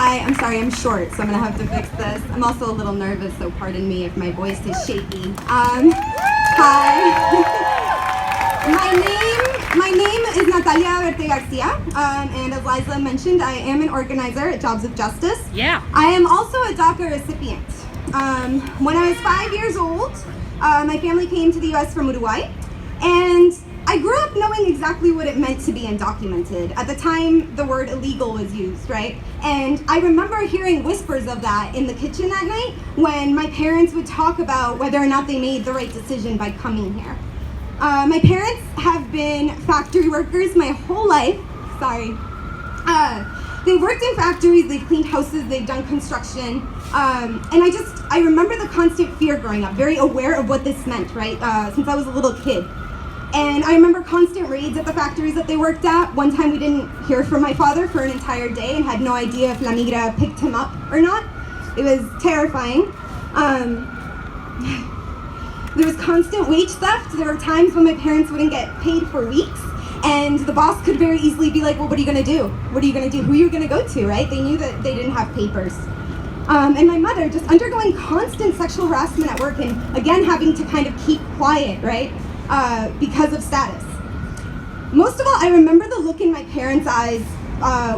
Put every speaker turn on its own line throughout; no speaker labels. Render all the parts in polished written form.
Hi, I'm sorry, I'm short, so I'm gonna have to fix this. I'm also a little nervous, so pardon me if my voice is shaky. Hi. My name is Natalia Berthet Garcia, and as Liza mentioned, I am an organizer at Jobs with Justice.
Yeah.
I am also a DACA recipient. When I was 5 years old, my family came to the US from Uruguay, and I grew up knowing exactly what it meant to be undocumented. At the time, the word illegal was used, right? And I remember hearing whispers of that in the kitchen at night when my parents would talk about whether or not they made the right decision by coming here. My parents have been factory workers my whole life. Sorry. They've worked in factories, they've cleaned houses, they've done construction. And I remember the constant fear growing up, very aware of what this meant, right? Since I was a little kid. And I remember constant raids at the factories that they worked at. One time we didn't hear from my father for an entire day and had no idea if La Migra picked him up or not. It was terrifying. There was constant wage theft. There were times when my parents wouldn't get paid for weeks, and the boss could very easily be like, well, what are you gonna do? What are you gonna do? Who are you gonna go to, right? They knew that they didn't have papers. And my mother just undergoing constant sexual harassment at work and again having to kind of keep quiet, right? Because of status. Most of all, I remember the look in my parents' eyes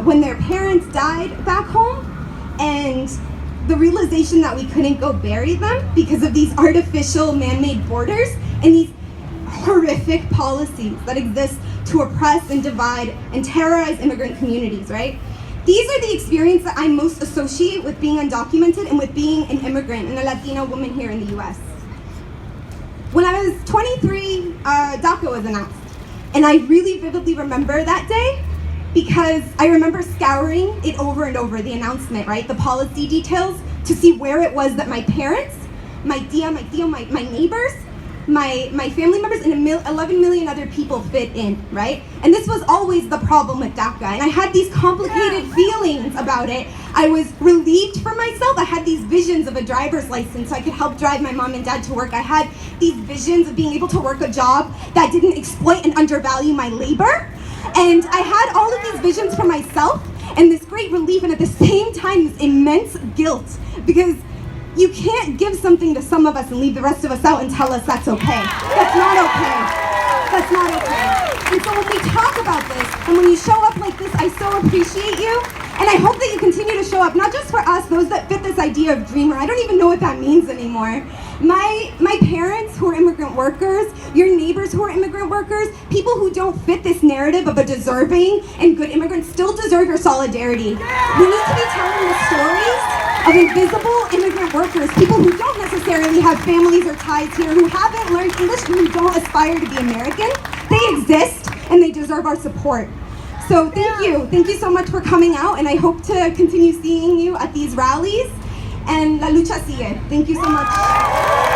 when their parents died back home, and the realization that we couldn't go bury them because of these artificial man-made borders and these horrific policies that exist to oppress and divide and terrorize immigrant communities, right? These are the experiences that I most associate with being undocumented and with being an immigrant and a Latina woman here in the US. When I was 23, DACA was announced. And I really vividly remember that day because I remember scouring it over and over, the announcement, right? The policy details to see where it was that my parents, my tia, my neighbors, my family members, and 11 million other people fit in, right? And this was always the problem with DACA. And I had these complicated feelings about it. I was relieved for myself. I had these visions of a driver's license so I could help drive my mom and dad to work. I had these visions of being able to work a job that didn't exploit and undervalue my labor. And I had all of these visions for myself and this great relief, and at the same time, this immense guilt, because you can't give something to some of us and leave the rest of us out and tell us that's okay. That's not okay. That's not okay. And so when we talk about this, and when you show up like this, I so appreciate you. And I hope that you continue to show up, not just for us, those that fit this idea of dreamer. I don't even know what that means anymore. My parents who are immigrant workers, your neighbors who are immigrant workers, people who don't fit this narrative of a deserving and good immigrant still deserve your solidarity. We need to be telling the stories of invisible immigrant workers, people who don't necessarily have families or ties here, who haven't learned English, and who don't aspire to be American. They exist, and they deserve our support. So thank you so much for coming out, and I hope to continue seeing you at these rallies, and la lucha sigue. Thank you so much.